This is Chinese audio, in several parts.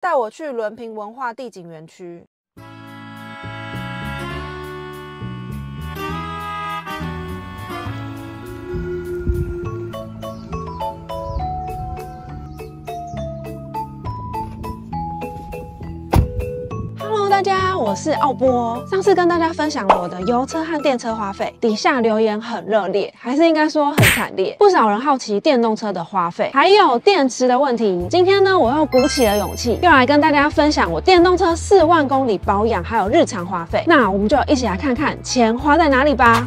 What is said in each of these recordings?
带我去伦平文化地景园区。大家，我是奥波。上次跟大家分享了我的油车和电车花费，底下留言很热烈，还是应该说很惨烈。不少人好奇电动车的花费，还有电池的问题。今天呢，我又鼓起了勇气，又来跟大家分享我电动车4万公里保养还有日常花费。那我们就一起来看看钱花在哪里吧。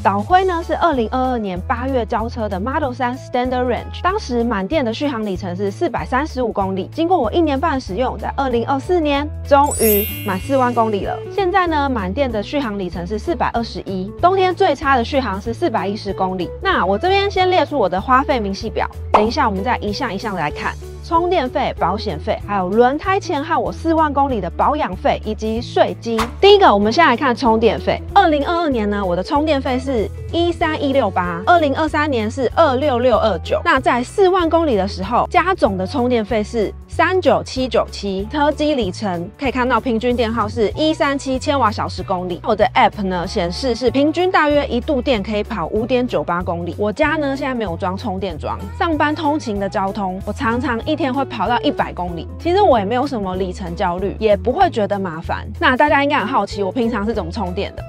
导灰呢是2022年8月交车的 Model 3 Standard Range， 当时满电的续航里程是435公里。经过我1年半使用，在2024年终于满4万公里了。现在呢，满电的续航里程是421，冬天最差的续航是410公里。那我这边先列出我的花费明细表，等一下我们再一项一项的来看。充电费、保险费，还有轮胎钱和我4万公里的保养费以及税金。第一个，我们先来看充电费。2022年呢，我的充电费是13168，2023年是26629。那在4万公里的时候，加总的充电费是39797。车机里程可以看到平均电耗是137千瓦小时公里。我的 App 呢显示是平均大约1度电可以跑5.98公里。我家呢现在没有装充电桩，上班通勤的交通，我常常一天会跑到100公里。其实我也没有什么里程焦虑，也不会觉得麻烦。那大家应该很好奇，我平常是怎么充电的？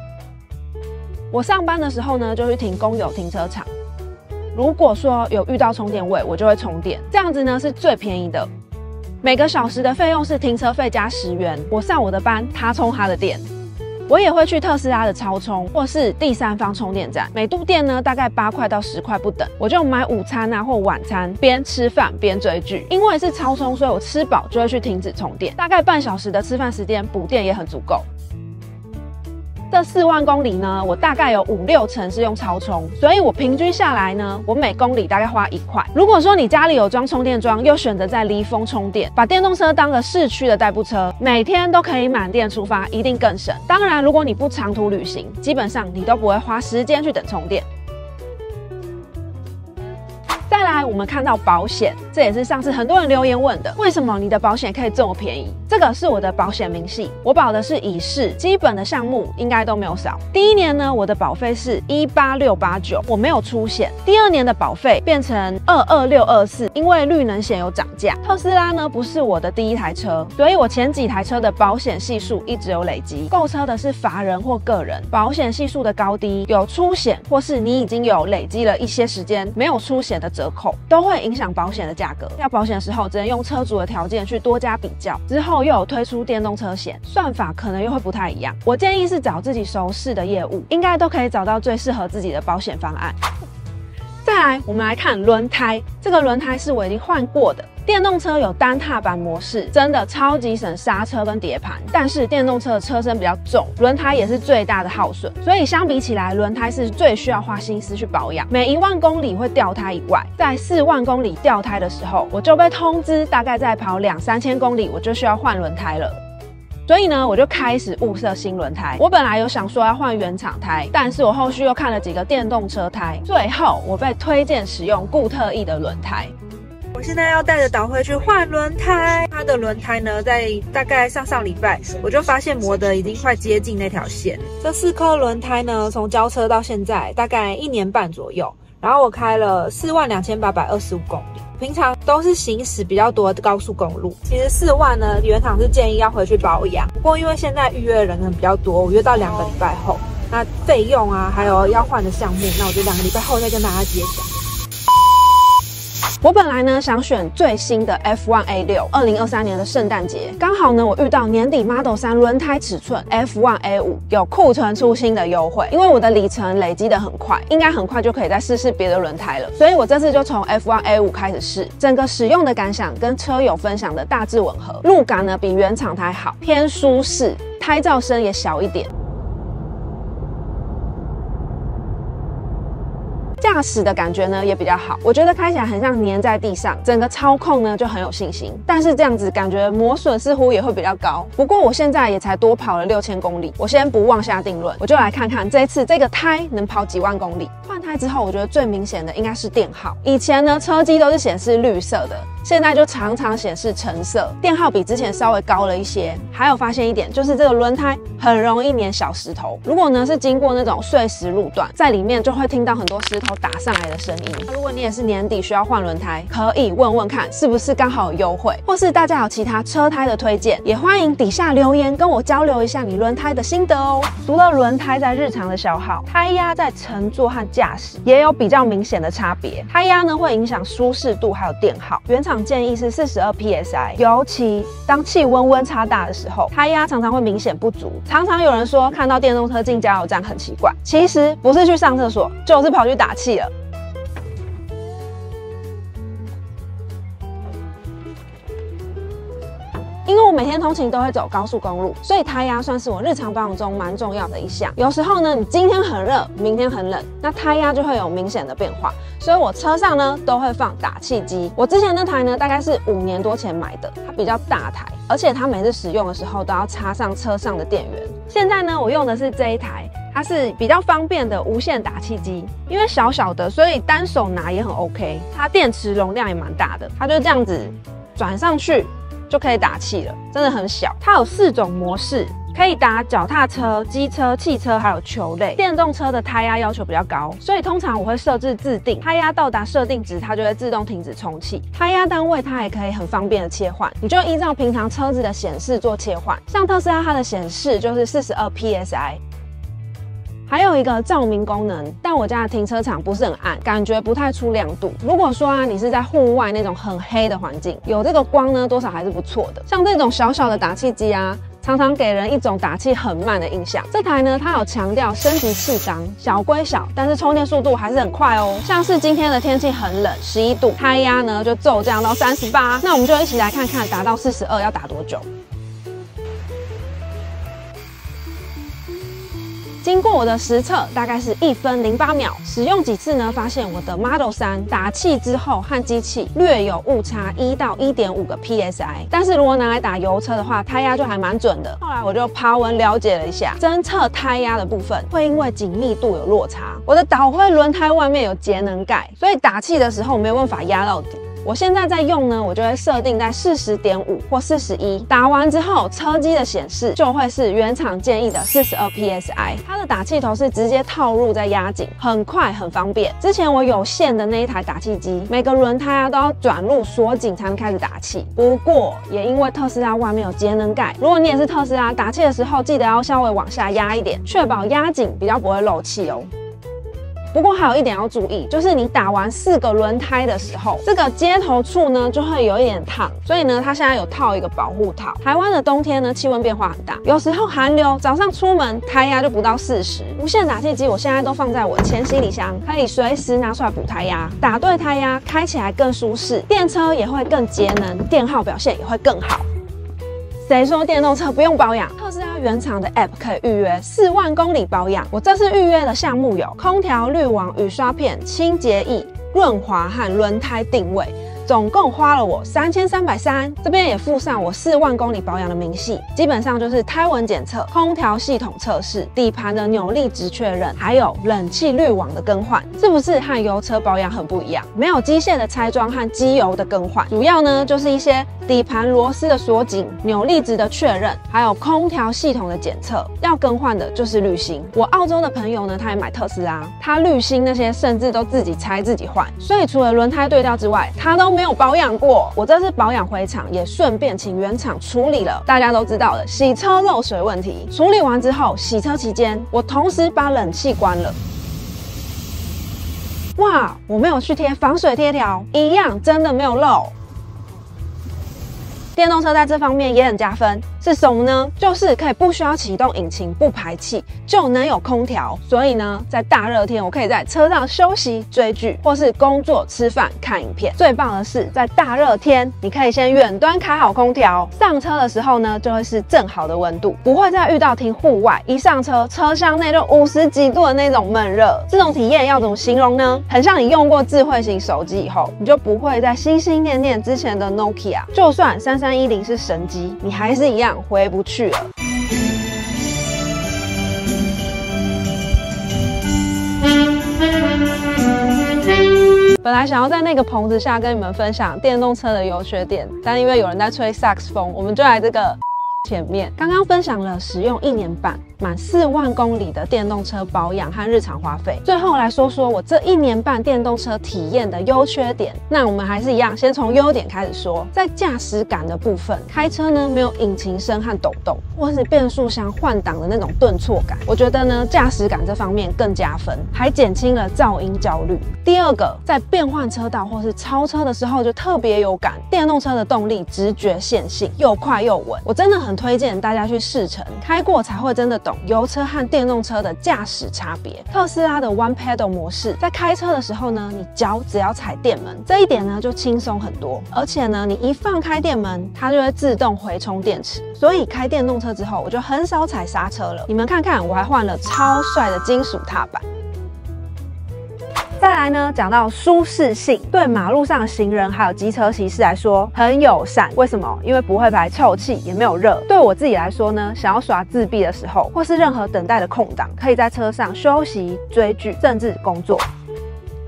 我上班的时候呢，就去停公有停车场。如果说有遇到充电位，我就会充电，这样子呢是最便宜的。每个小时的费用是停车费加10元。我上我的班，他充他的电。我也会去特斯拉的超充或是第三方充电站，每度电呢大概8块到10块不等。我就买午餐啊或晚餐，边吃饭边追剧。因为是超充，所以我吃饱就会去停止充电，大概半小时的吃饭时间补电也很足够。这4万公里呢，我大概有5-6成是用超充，所以我平均下来呢，我每公里大概花1块。如果说你家里有装充电桩，又选择在离峰充电，把电动车当个市区的代步车，每天都可以满电出发，一定更省。当然，如果你不长途旅行，基本上你都不会花时间去等充电。再来，我们看到保险，这也是上次很多人留言问的，为什么你的保险可以这么便宜？这个是我的保险明细，我保的是乙式，基本的项目应该都没有少。第一年呢，我的保费是18689，我没有出险。第二年的保费变成22624，因为绿能险有涨价。特斯拉呢不是我的第一台车，所以我前几台车的保险系数一直有累积。购车的是法人或个人，保险系数的高低有出险，或是你已经有累积了一些时间没有出险的折扣，都会影响保险的价格。要保险的时候，只能用车主的条件去多加比较。之后又有推出电动车险，算法可能又会不太一样。我建议是找自己熟识的业务，应该都可以找到最适合自己的保险方案。再来，我们来看轮胎。这个轮胎是我已经换过的。电动车有单踏板模式，真的超级省刹车跟碟盘，但是电动车的车身比较重，轮胎也是最大的耗损，所以相比起来，轮胎是最需要花心思去保养。每1万公里会掉胎1块，在4万公里掉胎的时候，我就被通知大概再跑2-3千公里，我就需要换轮胎了。所以呢，我就开始物色新轮胎。我本来有想说要换原厂胎，但是我后续又看了几个电动车胎，最后我被推荐使用固特异的轮胎。我现在要带着导灰去换轮胎，它的轮胎呢，在大概上礼拜，我就发现磨得已经快接近那条线。这4颗轮胎呢，从交车到现在大概1年半左右，然后我开了42825公里。平常都是行驶比较多的高速公路，其实4万呢，原厂是建议要回去保养。不过因为现在预约的人比较多，我约到2个礼拜后，那费用啊，还有要换的项目，那我就2个礼拜后再跟大家揭晓。我本来呢想选最新的 F1A6，2023年的圣诞节，刚好呢我遇到年底 Model 3轮胎尺寸 F1A5 有库存出新的优惠，因为我的里程累积的很快，应该很快就可以再试试别的轮胎了，所以我这次就从 F1A5 开始试，整个使用的感想跟车友分享的大致吻合，路感呢比原厂胎好，偏舒适，胎噪声也小一点。驾驶的感觉呢也比较好，我觉得开起来很像粘在地上，整个操控呢就很有信心。但是这样子感觉磨损似乎也会比较高。不过我现在也才多跑了6000公里，我先不妄下定论，我就来看看这一次这个胎能跑几万公里。换胎之后，我觉得最明显的应该是电耗。以前呢车机都是显示绿色的，现在就常常显示橙色，电耗比之前稍微高了一些。还有发现一点，就是这个轮胎很容易粘小石头。如果呢是经过那种碎石路段，在里面就会听到很多石头打上来的声音。如果你也是年底需要换轮胎，可以问问看是不是刚好有优惠，或是大家有其他车胎的推荐，也欢迎底下留言跟我交流一下你轮胎的心得哦。除了轮胎在日常的消耗，胎压在乘坐和驾驶也有比较明显的差别。胎压呢会影响舒适度还有电耗，原厂建议是42 psi， 尤其当气温温差大的时候，胎压常常会明显不足。常常有人说看到电动车进加油站很奇怪，其实不是去上厕所，就是跑去打气了。因为我每天通勤都会走高速公路，所以胎压算是我日常保养中蛮重要的一项。有时候呢，你今天很热，明天很冷，那胎压就会有明显的变化。所以我车上呢都会放打气机。我之前那台呢大概是5年多前买的，它比较大台，而且它每次使用的时候都要插上车上的电源。现在呢，我用的是这一台，它是比较方便的无线打气机，因为小小的，所以单手拿也很 OK。它电池容量也蛮大的，它就这样子转上去就可以打气了，真的很小。它有4种模式，可以打脚踏车、机车、汽车还有球类。电动车的胎压要求比较高，所以通常我会设置自定，胎压到达设定值，它就会自动停止充气。胎压单位它也可以很方便的切换，你就依照平常车子的显示做切换。像特斯拉它的显示就是42 psi。还有一个照明功能，但我家的停车场不是很暗，感觉不太出亮度。如果说啊，你是在户外那种很黑的环境，有这个光呢，多少还是不错的。像这种小小的打气机啊，常常给人一种打气很慢的印象。这台呢，它有强调升级气缸，小归小，但是充电速度还是很快哦。像是今天的天气很冷，11度，胎压呢就骤降到38，那我们就一起来看看达到42要打多久。经过我的实测，大概是1分08秒。使用几次呢，发现我的 Model 3打气之后和机器略有误差1到1.5个 psi， 但是如果拿来打油车的话，胎压就还蛮准的。后来我就爬文了解了一下，侦测胎压的部分会因为紧密度有落差。我的导灰轮胎外面有节能盖，所以打气的时候没有办法压到底。我现在在用呢，我就会设定在40.5或41，打完之后车机的显示就会是原厂建议的42 psi。它的打气头是直接套入再压紧，很快很方便。之前我有线的那一台打气机，每个轮胎啊都要转入锁紧才能开始打气。不过也因为特斯拉外面有节能盖，如果你也是特斯拉，打气的时候记得要稍微往下压一点，确保压紧，比较不会漏气哦。不过还有一点要注意，就是你打完4个轮胎的时候，这个接头处呢就会有一点烫，所以呢它现在有套一个保护套。台湾的冬天呢气温变化很大，有时候寒流，早上出门胎压就不到40。无线打气机我现在都放在我的前行李箱，可以随时拿出来补胎压，打对胎压，开起来更舒适，电车也会更节能，电耗表现也会更好。谁说电动车不用保养？特斯拉原厂的 App 可以预约4万公里保养。我这次预约的项目有空调、滤网、雨刷片、清洁液、润滑和轮胎定位。总共花了我3330，这边也附上我4万公里保养的明细，基本上就是胎纹检测、空调系统测试、底盘的扭力值确认，还有冷气滤网的更换，是不是和油车保养很不一样？没有机械的拆装和机油的更换，主要呢就是一些底盘螺丝的锁紧、扭力值的确认，还有空调系统的检测。要更换的就是滤芯。我澳洲的朋友呢，他也买特斯拉，他滤芯那些甚至都自己拆自己换，所以除了轮胎对调之外，他都没有保养过。我这次保养回厂也顺便请原厂处理了大家都知道的洗车漏水问题。处理完之后，洗车期间我同时把冷气关了。哇，我没有去贴防水贴条，一样真的没有漏。电动车在这方面也很加分，是什么呢？就是可以不需要启动引擎不排气就能有空调，所以呢，在大热天我可以在车上休息、追剧，或是工作、吃饭、看影片。最棒的是，在大热天你可以先远端开好空调，上车的时候呢，就会是正好的温度，不会再遇到停户外一上车车厢内就50几度的那种闷热。这种体验要怎么形容呢？很像你用过智慧型手机以后，你就不会再心心念念之前的 Nokia， 就算3310是神机，你还是一样回不去了。本来想要在那个棚子下跟你们分享电动车的优缺点，但因为有人在吹萨克斯风，我们就来这个前面。刚刚分享了使用1年半满4万公里的电动车保养和日常花费，最后来说说我这1年半电动车体验的优缺点。那我们还是一样，先从优点开始说。在驾驶感的部分，开车呢没有引擎声和抖动，或是变速箱换挡的那种顿挫感，我觉得呢驾驶感这方面更加分，还减轻了噪音焦虑。第二个，在变换车道或是超车的时候就特别有感，电动车的动力直觉线性，又快又稳，我真的很推荐大家去试乘，开过才会真的懂油车和电动车的驾驶差别。特斯拉的 One Pedal 模式，在开车的时候呢，你脚只要踩电门，这一点呢就轻松很多。而且呢，你一放开电门，它就会自动回充电池。所以开电动车之后，我就很少踩刹车了。你们看看，我还换了超帅的金属踏板。再来呢，讲到舒适性，对马路上的行人还有机车骑士来说很友善。为什么？因为不会排臭气，也没有热。对我自己来说呢，想要耍自闭的时候，或是任何等待的空档，可以在车上休息、追剧，甚至工作。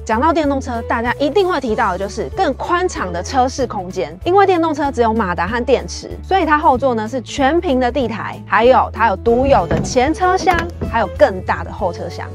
讲到电动车，大家一定会提到的就是更宽敞的车室空间。因为电动车只有马达和电池，所以它后座呢是全平的地台，还有它有独有的前车厢，还有更大的后车厢。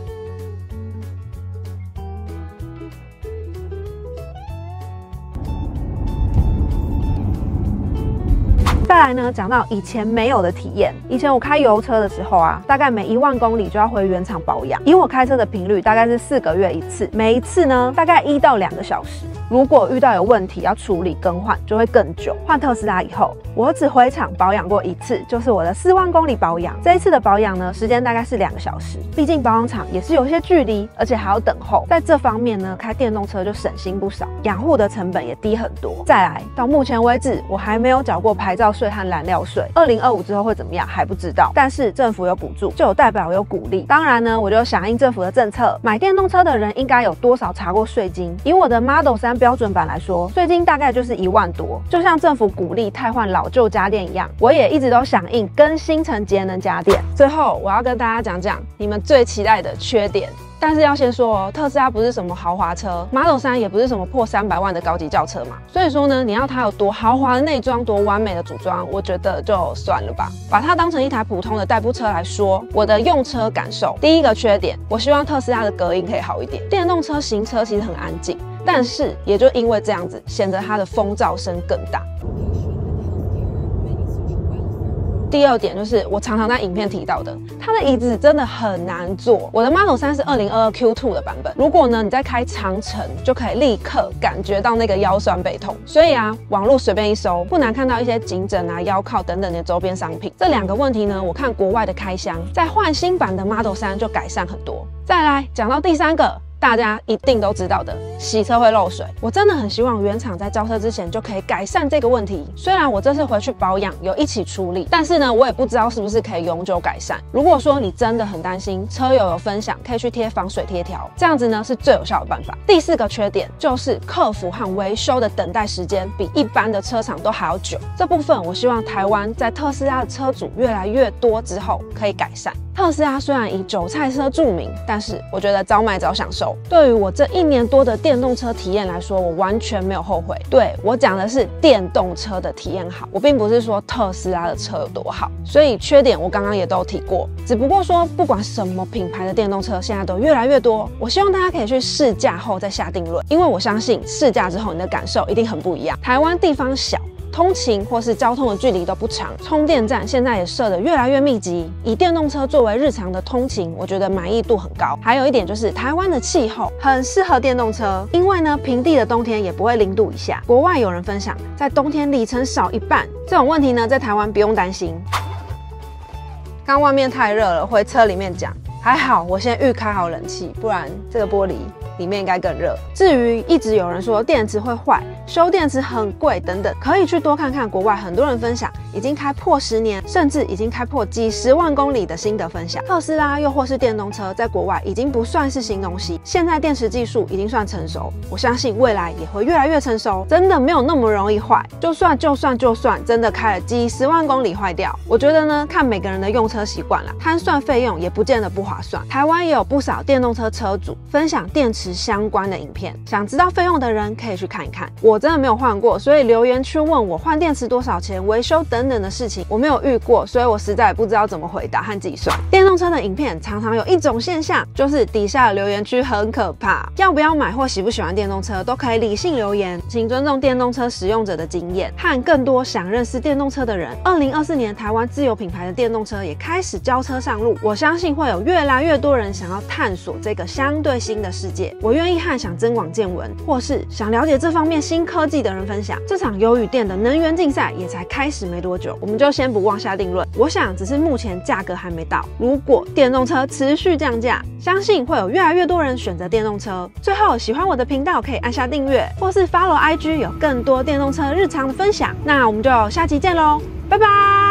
再来呢，讲到以前没有的体验。以前我开油车的时候啊，大概每1万公里就要回原厂保养。以我开车的频率，大概是4个月一次，每一次呢大概1到2个小时。如果遇到有问题要处理更换，就会更久。换特斯拉以后，我只回厂保养过1次，就是我的4万公里保养。这一次的保养呢，时间大概是2个小时。毕竟保养厂也是有些距离，而且还要等候。在这方面呢，开电动车就省心不少，养护的成本也低很多。再来，到目前为止，我还没有缴过牌照税和燃料税。2025之后会怎么样还不知道，但是政府有补助，就有代表有鼓励。当然呢，我就响应政府的政策，买电动车的人应该有多少查过税金？以我的 Model 3标准版来说，税金大概就是1万多。就像政府鼓励汰换老旧家电一样，我也一直都响应更新成节能家电。最后，我要跟大家讲讲你们最期待的缺点。但是要先说哦，特斯拉不是什么豪华车 ，Model 3也不是什么破300万的高级轿车嘛。所以说呢，你要它有多豪华的内装，多完美的组装，我觉得就算了吧。把它当成一台普通的代步车来说，我的用车感受，第一个缺点，我希望特斯拉的隔音可以好一点。电动车行车其实很安静，但是也就因为这样子，显得它的风噪声更大。第二点就是我常常在影片提到的，它的椅子真的很难坐。我的 Model 3是2022 Q2 的版本，如果呢你在开长程，就可以立刻感觉到那个腰酸背痛。所以啊，网络随便一搜，不难看到一些颈枕啊、腰靠等等的周边商品。这2个问题呢，我看国外的开箱，在换新版的 Model 3就改善很多。再来讲到第3个。大家一定都知道的，洗车会漏水。我真的很希望原厂在交车之前就可以改善这个问题。虽然我这次回去保养有一起处理，但是呢，我也不知道是不是可以永久改善。如果说你真的很担心，车友有分享可以去贴防水贴条，这样子呢是最有效的办法。第4个缺点就是客服和维修的等待时间比一般的车厂都还要久。这部分我希望台湾在特斯拉的车主越来越多之后可以改善。特斯拉虽然以韭菜车著名，但是我觉得早买早享受。对于我这1年多的电动车体验来说，我完全没有后悔。对，我讲的是电动车的体验好，我并不是说特斯拉的车有多好。所以缺点我刚刚也都提过，只不过说不管什么品牌的电动车现在都越来越多，我希望大家可以去试驾后再下定论，因为我相信试驾之后你的感受一定很不一样。台湾地方小，通勤或是交通的距离都不长，充电站现在也设得越来越密集。以电动车作为日常的通勤，我觉得满意度很高。还有一点就是台湾的气候很适合电动车，因为呢平地的冬天也不会0度以下。国外有人分享，在冬天里程少1半，这种问题呢在台湾不用担心。刚外面太热了，回车里面讲。还好我先预开好冷气，不然这个玻璃里面应该更热。至于一直有人说电池会坏，修电池很贵等等，可以去多看看国外很多人分享已经开破10年，甚至已经开破几10万公里的心得分享。特斯拉又或是电动车在国外已经不算是新东西，现在电池技术已经算成熟，我相信未来也会越来越成熟，真的没有那么容易坏。就算真的开了几10万公里坏掉，我觉得呢看每个人的用车习惯啦，摊算费用也不见得不划算。台湾也有不少电动车车主分享电池池相关的影片，想知道费用的人可以去看一看。我真的没有换过，所以留言区问我换电池多少钱、维修等等的事情，我没有遇过，所以我实在不知道怎么回答和计算。电动车的影片常常有一种现象，就是底下的留言区很可怕，要不要买或喜不喜欢电动车都可以理性留言，请尊重电动车使用者的经验和更多想认识电动车的人。2024年台湾自有品牌的电动车也开始交车上路，我相信会有越来越多人想要探索这个相对新的世界。我愿意和想增广见闻或是想了解这方面新科技的人分享。这场优与电的能源竞赛也才开始没多久，我们就先不妄下定论。我想只是目前价格还没到，如果电动车持续降价，相信会有越来越多人选择电动车。最后，喜欢我的频道可以按下订阅，或是 follow IG 有更多电动车日常的分享。那我们就下期见喽，拜拜。